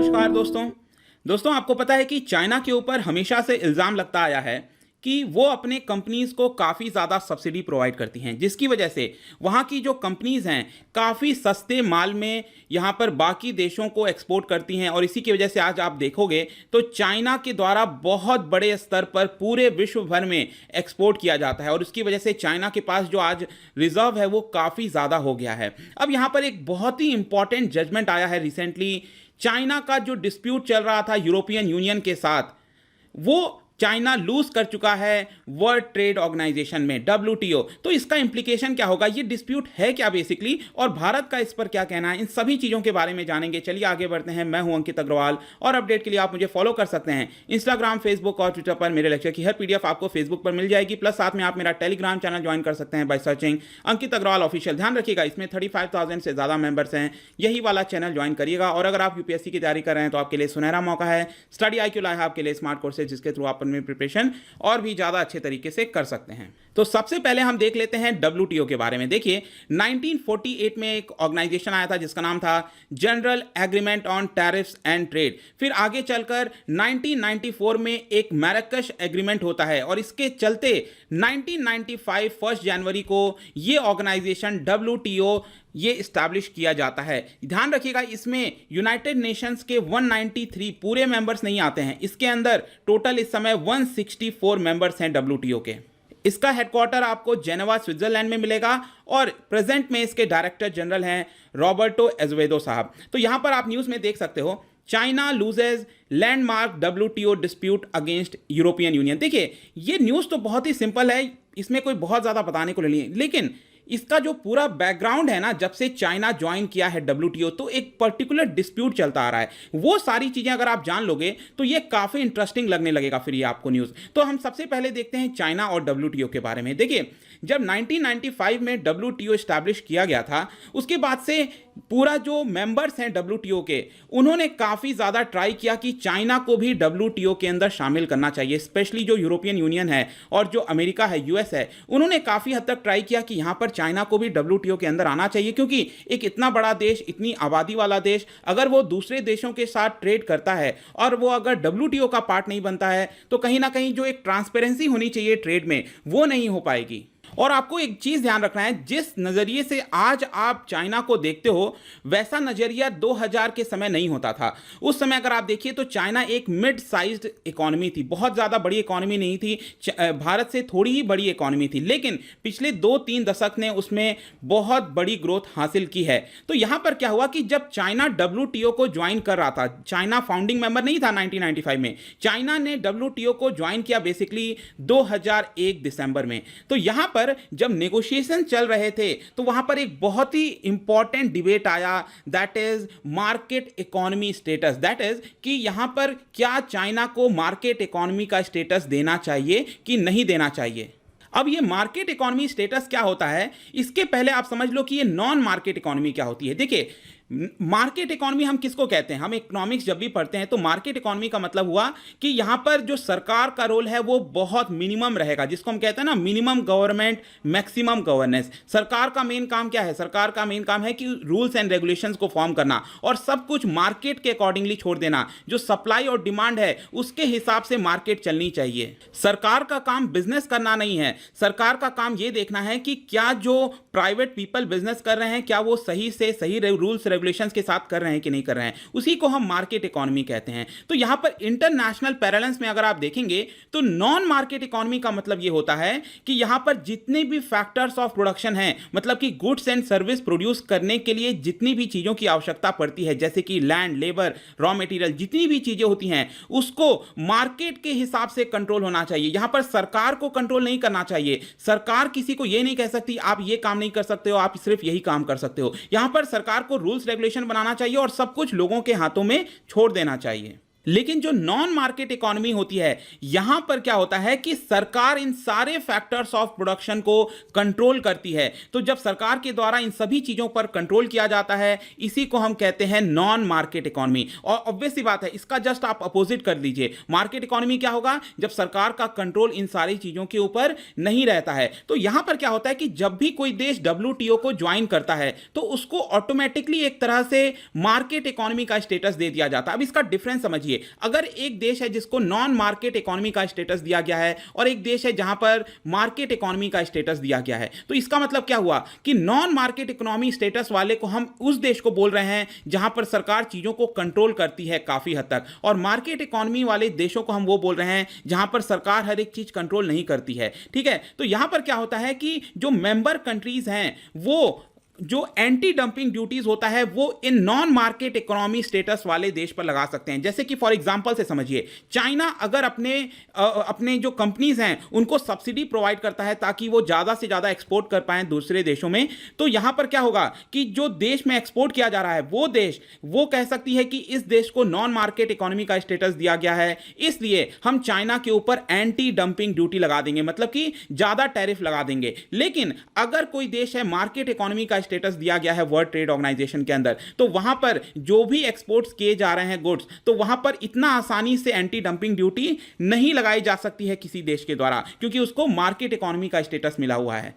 नमस्कार दोस्तों। आपको पता है कि चाइना के ऊपर हमेशा से इल्ज़ाम लगता आया है कि वो अपने कंपनीज़ को काफ़ी ज़्यादा सब्सिडी प्रोवाइड करती हैं, जिसकी वजह से वहाँ की जो कंपनीज़ हैं काफ़ी सस्ते माल में यहाँ पर बाकी देशों को एक्सपोर्ट करती हैं। और इसी की वजह से आज आप देखोगे तो चाइना के द्वारा बहुत बड़े स्तर पर पूरे विश्व भर में एक्सपोर्ट किया जाता है और उसकी वजह से चाइना के पास जो आज रिजर्व है वो काफ़ी ज़्यादा हो गया है। अब यहाँ पर एक बहुत ही इंपॉर्टेंट जजमेंट आया है रिसेंटली। चाइना का जो डिस्प्यूट चल रहा था यूरोपियन यूनियन के साथ, वो चाइना लूज कर चुका है वर्ल्ड ट्रेड ऑर्गेनाइजेशन में, WTO। तो इसका इंप्लीकेशन क्या होगा, ये डिस्प्यूट है क्या बेसिकली, और भारत का इस पर क्या कहना है, इन सभी चीज़ों के बारे में जानेंगे। चलिए आगे बढ़ते हैं। मैं हूं अंकित अग्रवाल और अपडेट के लिए आप मुझे फॉलो कर सकते हैं इंस्टाग्राम, फेसबुक और ट्विटर पर। मेरे लेक्चर की हर PDF आपको फेसबुक पर मिल जाएगी, प्लस साथ में आप मेरा टेलीग्राम चैनल ज्वाइन कर सकते हैं by searching Ankit Agarwal official. ध्यान रखिएगा, इसमें 35,000 से ज़्यादा मेंबर्स हैं, यही वाला चैनल ज्वाइन करिएगा। और अगर आप UPSC की तैयारी कर रहे हैं तो आपके लिए सुनहरा मौका है। स्टडी IQ लाया है आपके लिए स्मार्ट कोर्सेज, जिसके थ्रू आप अपनी प्रिपरेशन और भी ज्यादा अच्छे तरीके से कर सकते हैं। तो सबसे पहले हम देख लेते हैं WTO के बारे में। देखिए 1948 में एक ऑर्गेनाइजेशन आया था जिसका नाम था general agreement on tariffs and trade. फिर आगे चलकर 1994 में एक मैराकश एग्रीमेंट होता है और इसके चलते 1995 1 जनवरी को ये ऑर्गेनाइजेशन WTO ये इस्टेब्लिश किया जाता है। ध्यान रखिएगा, इसमें यूनाइटेड नेशंस के 193 पूरे मेंबर्स नहीं आते हैं, इसके अंदर टोटल इस समय 164 मेंबर्स हैं WTO के। इसका हेडक्वार्टर आपको जेनेवा स्विट्जरलैंड में मिलेगा और प्रेजेंट में इसके डायरेक्टर जनरल हैं रॉबर्टो एजवेदो साहब। तो यहां पर आप न्यूज़ में देख सकते हो, China loses landmark WTO dispute against European union. देखिए ये न्यूज़ तो बहुत ही सिंपल है, इसमें कोई बहुत ज़्यादा बताने को नहीं है, लेकिन इसका जो पूरा बैकग्राउंड है ना, जब से चाइना ज्वाइन किया है WTO तो एक पर्टिकुलर डिस्प्यूट चलता आ रहा है। वो सारी चीजें अगर आप जान लोगे तो ये काफी इंटरेस्टिंग लगने लगेगा फिर ये आपको न्यूज़। तो हम सबसे पहले देखते हैं चाइना और WTO के बारे में। देखिए जब 1995 में WTO एस्टैब्लिश किया गया था, उसके बाद से पूरा जो मेंबर्स हैं WTO के, उन्होंने काफ़ी ज़्यादा ट्राई किया कि चाइना को भी WTO के अंदर शामिल करना चाहिए। स्पेशली जो यूरोपियन यूनियन है और जो अमेरिका है, US है, उन्होंने काफ़ी हद तक ट्राई किया कि यहाँ पर चाइना को भी WTO के अंदर आना चाहिए, क्योंकि एक इतना बड़ा देश, इतनी आबादी वाला देश, अगर वो दूसरे देशों के साथ ट्रेड करता है और वो अगर WTO का पार्ट नहीं बनता है तो कहीं ना कहीं जो एक ट्रांसपेरेंसी होनी चाहिए ट्रेड में, वो नहीं हो पाएगी। और आपको एक चीज ध्यान रखना है, जिस नजरिए से आज आप चाइना को देखते हो वैसा नजरिया 2000 के समय नहीं होता था। उस समय अगर आप देखिए तो चाइना एक मिड साइज्ड इकोनॉमी थी, बहुत ज्यादा बड़ी इकोनॉमी नहीं थी, भारत से थोड़ी ही बड़ी इकोनॉमी थी, लेकिन पिछले 2-3 दशक ने उसमें बहुत बड़ी ग्रोथ हासिल की है। तो यहां पर क्या हुआ कि जब चाइना WTO को ज्वाइन कर रहा था, चाइना फाउंडिंग मेंबर नहीं था 1995 में, चाइना ने WTO को ज्वाइन किया बेसिकली 2001 दिसंबर में। तो यहां पर जब नेगोशिएशन चल रहे थे तो वहां पर एक बहुत ही इंपॉर्टेंट डिबेट आया, that is market economy status. That is कि यहां पर क्या चाइना को मार्केट इकोनॉमी का स्टेटस देना चाहिए कि नहीं देना चाहिए। अब ये मार्केट इकोनॉमी स्टेटस क्या होता है, इसके पहले आप समझ लो कि ये नॉन मार्केट इकोनॉमी क्या होती है। देखिए मार्केट इकोनॉमी हम किसको कहते हैं, हम इकोनॉमिक्स जब भी पढ़ते हैं तो मार्केट इकोनॉमी का मतलब हुआ कि यहां पर जो सरकार का रोल है वो बहुत मिनिमम रहेगा, जिसको हम कहते हैं ना मिनिमम गवर्नमेंट मैक्सिमम गवर्नेंस। सरकार का मेन काम क्या है, सरकार का मेन काम है कि रूल्स एंड रेगुलेशंस को फॉर्म करना और सब कुछ मार्केट के अकॉर्डिंगली छोड़ देना। जो सप्लाई और डिमांड है उसके हिसाब से मार्केट चलनी चाहिए। सरकार का काम बिजनेस करना नहीं है, सरकार का काम यह देखना है कि क्या जो प्राइवेट पीपल बिजनेस कर रहे हैं क्या वो सही से सही रूल्स रेगुलेशंस के साथ कर रहे हैं कि नहीं कर रहे हैं, उसी को हम मार्केट इकोनॉमी कहते हैं। तो यहां पर इंटरनेशनल पैरेलल्स में अगर आप देखेंगे तो नॉन मार्केट इकोनॉमी का मतलब यह होता है कि यहां पर जितने भी फैक्टर्स ऑफ प्रोडक्शन हैं, मतलब कि गुड्स एंड सर्विस प्रोड्यूस करने के लिए जितनी भी चीजों की आवश्यकता पड़ती है, जैसे कि लैंड, लेबर, रॉ मटेरियल, जितनी भी चीजें होती हैं उसको मार्केट के हिसाब से कंट्रोल होना चाहिए। यहां पर सरकार को कंट्रोल नहीं करना चाहिए। सरकार किसी को यह नहीं कह सकती आप ये काम नहीं कर सकते हो, आप सिर्फ यही काम कर सकते हो। यहां पर सरकार को रूल्स रेगुलेशन बनाना चाहिए और सब कुछ लोगों के हाथों में छोड़ देना चाहिए। लेकिन जो नॉन मार्केट इकोनॉमी होती है, यहां पर क्या होता है कि सरकार इन सारे फैक्टर्स ऑफ प्रोडक्शन को कंट्रोल करती है। तो जब सरकार के द्वारा इन सभी चीजों पर कंट्रोल किया जाता है, इसी को हम कहते हैं नॉन मार्केट इकोनॉमी। और ऑब्वियस सी बात है, इसका जस्ट आप अपोजिट कर लीजिए। मार्केट इकोनॉमी क्या होगा? जब सरकार का कंट्रोल इन सारी चीजों के ऊपर नहीं रहता है। तो यहां पर क्या होता है कि जब भी कोई देश WTO को ज्वाइन करता है, तो उसको ऑटोमेटिकली एक तरह से मार्केट इकोनॉमी का स्टेटस दे दिया जाता है। अब इसका डिफरेंस समझिए। अगर एक देश है जिसको नॉन मार्केट इकोनॉमी का स्टेटस दिया गया है और एक देश है जहां पर मार्केट इकोनॉमी का स्टेटस दिया गया है, तो इसका मतलब क्या हुआ कि नॉन मार्केट इकोनॉमी स्टेटस वाले को हम उस देश को बोल रहे हैं जहां पर सरकार चीजों को कंट्रोल करती है काफी हद तक, और मार्केट इकोनॉमी वाले देशों को हम वो बोल रहे हैं जहां पर सरकार हर एक चीज कंट्रोल नहीं करती है। ठीक है, तो यहां पर क्या होता है कि जो मेंबर कंट्रीज हैं, वो जो एंटी डंपिंग ड्यूटीज होता है वो in non market economy status वाले देश पर लगा सकते हैं। जैसे कि फॉर एग्जांपल से समझिए, चाइना अगर अपने जो कंपनीज हैं उनको सब्सिडी प्रोवाइड करता है ताकि वो ज्यादा से ज्यादा एक्सपोर्ट कर पाए दूसरे देशों में, तो यहां पर क्या होगा कि जो देश में एक्सपोर्ट किया जा रहा है वो देश वो कह सकती है कि इस देश को नॉन मार्केट इकोनॉमी का स्टेटस दिया गया है, इसलिए हम चाइना के ऊपर एंटी डंपिंग ड्यूटी लगा देंगे, मतलब कि ज्यादा टैरिफ लगा देंगे। लेकिन अगर कोई देश है मार्केट इकोनॉमी का स्टेटस दिया गया है वर्ल्ड ट्रेड ऑर्गेनाइजेशन के अंदर, तो वहां पर जो भी एक्सपोर्ट्स किए जा रहे हैं गुड्स, तो वहां पर इतना आसानी से एंटी डंपिंग ड्यूटी नहीं लगाई जा सकती है किसी देश के द्वारा, क्योंकि उसको मार्केट इकोनॉमी का स्टेटस मिला हुआ है।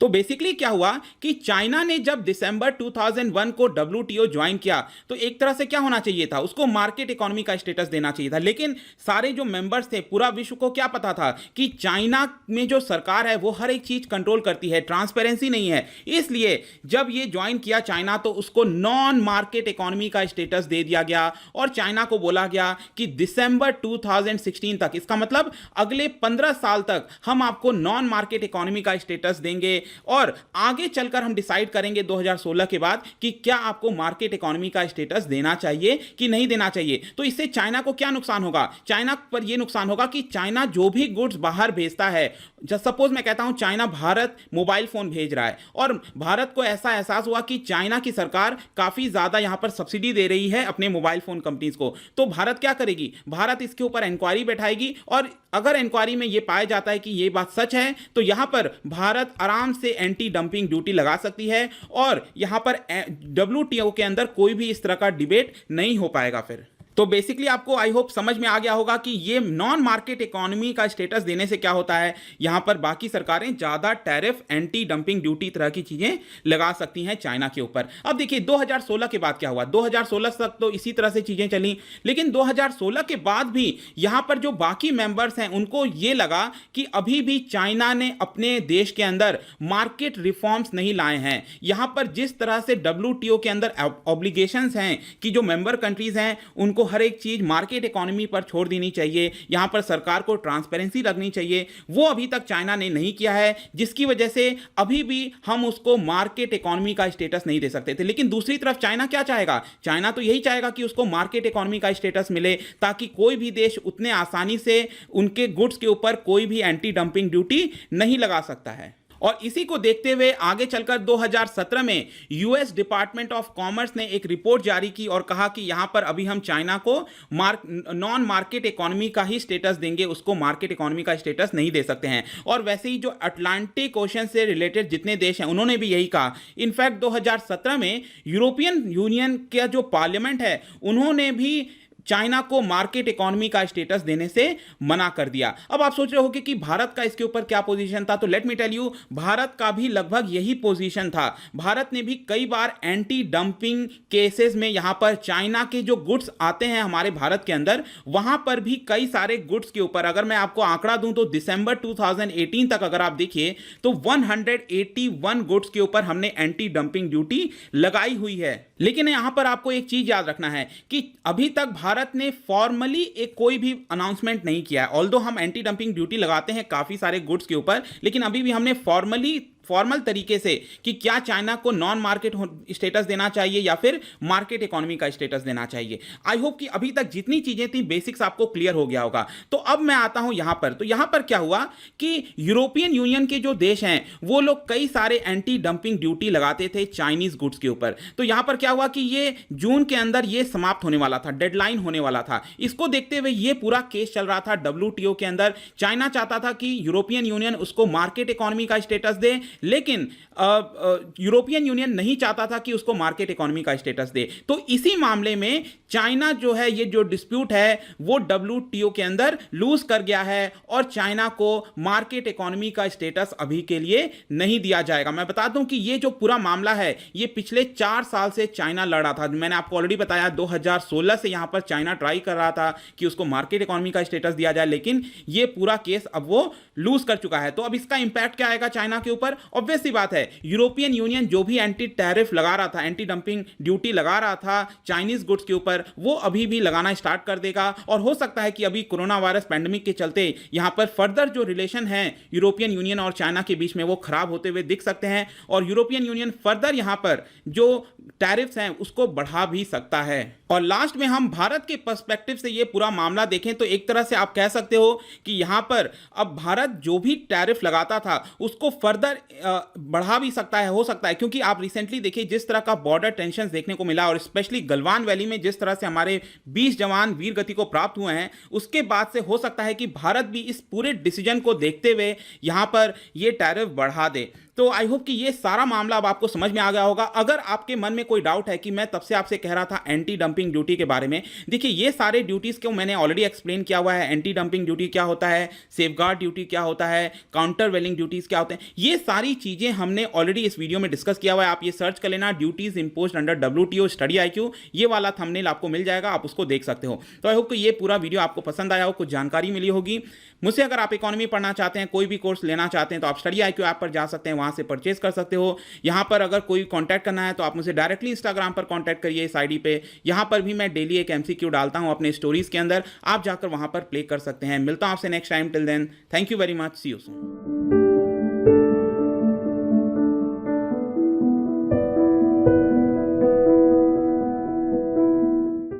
तो बेसिकली क्या हुआ कि चाइना ने जब दिसंबर 2001 को WTO ज्वाइन किया, तो एक तरह से क्या होना चाहिए था, उसको मार्केट इकोनॉमी का स्टेटस देना चाहिए था। लेकिन सारे जो मेंबर्स थे, पूरा विश्व को क्या पता था कि चाइना में जो सरकार है वो हर एक चीज कंट्रोल करती है, ट्रांसपेरेंसी नहीं है। इसलिए जब ये ज्वाइन किया चाइना, तो उसको नॉन मार्केट इकोनॉमी का स्टेटस दे दिया गया और चाइना को बोला गया कि दिसंबर 2016 तक, इसका मतलब अगले 15 साल तक हम आपको नॉन मार्केट इकोनॉमी का स्टेटस देंगे, और आगे चलकर हम डिसाइड करेंगे 2016 के बाद कि क्या आपको मार्केट इकोनॉमी का स्टेटस देना चाहिए कि नहीं देना चाहिए। तो इससे चाइना को क्या नुकसान होगा? चाइना पर यह नुकसान होगा कि चाइना जो भी गुड्स बाहर भेजता है, जब सपोज मैं कहता हूं चाइना भारत मोबाइल फोन भेज रहा है और भारत को ऐसा एहसास हुआ कि चाइना की सरकार काफी ज्यादा यहां पर सब्सिडी दे रही है अपने मोबाइल फोन कंपनीज को, तो भारत क्या करेगी? भारत इसके ऊपर इंक्वायरी बैठाएगी, और अगर इंक्वायरी में यह पाया जाता है कि यह बात सच है, तो यहां पर भारत आराम से एंटी डंपिंग ड्यूटी लगा सकती है और यहां पर WTO के अंदर कोई भी इस तरह का डिबेट नहीं हो पाएगा फिर। तो बेसिकली आपको आई होप समझ में आ गया होगा कि ये नॉन मार्केट इकोनॉमी का स्टेटस देने से क्या होता है, यहां पर बाकी सरकारें ज्यादा टैरिफ, एंटी डंपिंग ड्यूटी तरह की चीजें लगा सकती हैं चाइना के ऊपर। अब देखिए 2016 के बाद क्या हुआ, 2016 तक तो इसी तरह से चीजें चली, लेकिन 2016 के बाद भी यहां पर जो बाकी मेंबर्स हैं उनको ये लगा कि अभी भी चाइना ने अपने देश के अंदर मार्केट रिफॉर्म्स नहीं लाए हैं। यहां पर जिस तरह से WTO के अंदर ऑब्लिगेशंस हैं कि जो मेंबर कंट्रीज हैं उनको हर एक चीज मार्केट इकोनॉमी पर छोड़ देनी चाहिए, यहां पर सरकार को ट्रांसपेरेंसी रखनी चाहिए, वो अभी तक चाइना ने नहीं किया है, जिसकी वजह से अभी भी हम उसको मार्केट इकोनॉमी का स्टेटस नहीं दे सकते थे। लेकिन दूसरी तरफ चाइना क्या चाहेगा? चाइना तो यही चाहेगा कि उसको मार्केट इकोनॉमी का स्टेटस मिले, ताकि कोई भी देश उतने आसानी से उनके गुड्स के ऊपर कोई भी एंटी डंपिंग ड्यूटी नहीं लगा सकता है। और इसी को देखते हुए आगे चलकर 2017 में यूएस डिपार्टमेंट ऑफ कॉमर्स ने एक रिपोर्ट जारी की और कहा कि यहां पर अभी हम चाइना को नॉन मार्केट इकोनॉमी का ही स्टेटस देंगे, उसको मार्केट इकोनॉमी का स्टेटस नहीं दे सकते हैं। और वैसे ही जो अटलांटिक ओशन से रिलेटेड जितने देश हैं उन्होंने भी यही कहा। इनफैक्ट 2017 में यूरोपियन यूनियन का जो पार्लियामेंट है उन्होंने भी चाइना को मार्केट इकोनॉमी का स्टेटस देने से मना कर दिया। अब आप सोच रहे हो कि भारत का इसके ऊपर क्या पोजीशन था, तो let me tell you, Bharat का भी लगभग यही पोजीशन था। भारत ने भी कई बार एंटी डंपिंग केसेस में यहां पर चाइना के जो गुड्स आते हैं हमारे भारत के अंदर, वहां पर भी कई सारे गुड्स के ऊपर, अगर मैं आपको आंकड़ा दूं तो दिसंबर 2018 तक अगर आप देखिए तो 181 गुड्स के ऊपर हमने एंटी डंपिंग ड्यूटी लगाई हुई है। लेकिन यहां पर आपको एक चीज याद रखना है कि अभी तक भारत ने फॉर्मली एक कोई भी अनाउंसमेंट नहीं किया है। ऑल्दो हम एंटी डंपिंग ड्यूटी लगाते हैं काफी सारे गुड्स के ऊपर, लेकिन अभी भी हमने फॉर्मली फॉर्मल तरीके से कि क्या चाइना को नॉन मार्केट स्टेटस देना चाहिए या फिर मार्केट इकोनॉमी का स्टेटस देना चाहिए। आई होप कि अभी तक जितनी चीजें थी बेसिक्स आपको क्लियर हो गया होगा। तो अब मैं आता हूं यहां पर, तो यहां पर क्या हुआ कि यूरोपियन यूनियन के जो देश हैं वो लोग कई सारे एंटी डंपिंग ड्यूटी लगाते थे चाइनीज गुड्स के ऊपर। तो यहां पर क्या हुआ कि ये जून के अंदर ये समाप्त होने वाला था, डेडलाइन होने वाला था। इसको देखते हुए ये पूरा केस चल रहा था डब्ल्यूटीओ के अंदर। चाइना चाहता था कि यूरोपियन यूनियन उसको मार्केट इकोनॉमी का स्टेटस दे, लेकिन यूरोपियन यूनियन नहीं चाहता था कि उसको मार्केट इकोनॉमी का स्टेटस दे। तो इसी मामले में चाइना जो है, ये जो डिस्प्यूट है वो डब्ल्यूटीओ के अंदर लूज कर गया है और चाइना को मार्केट इकोनॉमी का स्टेटस अभी के लिए नहीं दिया जाएगा। मैं बता दूं कि ये जो पूरा मामला है ये पिछले 4 साल से चाइना लड़ा था। मैंने आपको ऑलरेडी बताया 2016 से यहां पर चाइना ट्राई कर रहा था कि उसको मार्केट इकोनॉमी का स्टेटस दिया जाए, लेकिन ये पूरा केस अब वो लूज कर चुका है। तो अब इसका इंपैक्ट क्या आएगा चाइना के ऊपर? ऑब्वियस सी बात है, यूरोपियन यूनियन जो भी एंटी टैरिफ लगा रहा था, एंटी डंपिंग ड्यूटी लगा रहा था चाइनीज गुड्स के ऊपर, वो अभी भी लगाना स्टार्ट कर देगा। और हो सकता है कि अभी कोरोना वायरस पैंडेमिक के चलते यहां पर फर्दर जो रिलेशन है यूरोपियन यूनियन और चाइना के बीच में वो खराब होते हुए दिख सकते हैं और यूरोपियन यूनियन फर्दर यहां पर जो टैरिफ्स हैं उसको बढ़ा भी सकता है। और लास्ट में हम भारत के पर्सपेक्टिव से ये पूरा मामला देखें तो एक तरह से आप कह सकते हो कि यहां पर अब भारत जो भी टैरिफ लगाता था उसको फर्दर बढ़ा भी सकता है, हो सकता है, क्योंकि आप रिसेंटली देखिए जिस तरह का बॉर्डर टेंशन देखने को मिला और स्पेशली गलवान वैली में जिस तरह से हमारे 20 जवान वीर गति को प्राप्त हुए हैं, उसके बाद से हो सकता है कि भारत भी इस पूरे डिसीजन को देखते हुए यहां पर ये टैरिफ बढ़ा दे। तो आई होप कि ये सारा मामला अब आपको समझ में आ गया होगा। अगर आपके मन में कोई डाउट है कि मैं तब से आपसे कह रहा था एंटी डंपिंग ड्यूटी के बारे में, देखिए ये सारे ड्यूटीज को मैंने ऑलरेडी एक्सप्लेन किया हुआ है। एंटी डंपिंग ड्यूटी क्या होता है, सेफगार्ड ड्यूटी क्या होता है, काउंटर वेलिंग ड्यूटीज क्या होते हैं, ये सारी चीजें हमने ऑलरेडी इस वीडियो में डिस्कस किया हुआ है। आप ये सर्च कर लेना, duties imposed under WTO study IQ, ये वाला थंबनेल आपको मिल जाएगा, आप उसको देख सकते हो। तो आई होप कि ये पूरा वीडियो आपको पसंद आया हो, कुछ जानकारी मिली होगी। मुझसे अगर आप इकोनॉमी पढ़ना चाहते हैं, कोई भी कोर्स लेना चाहते हैं, तो आप स्टडी IQ ऐप पर जा सकते हैं, वहां से परचेज कर सकते हो। यहां पर अगर कोई कांटेक्ट करना है तो आप मुझे डायरेक्टली इंस्टाग्राम पर कांटेक्ट करिए इस आईडी पे। यहां पर भी मैं डेली एक MCQ डालता हूं अपने स्टोरीज के अंदर, आप जाकर वहां पर प्ले कर सकते हैं। मिलता हूं आपसे next time, till then thank you very much, see you soon.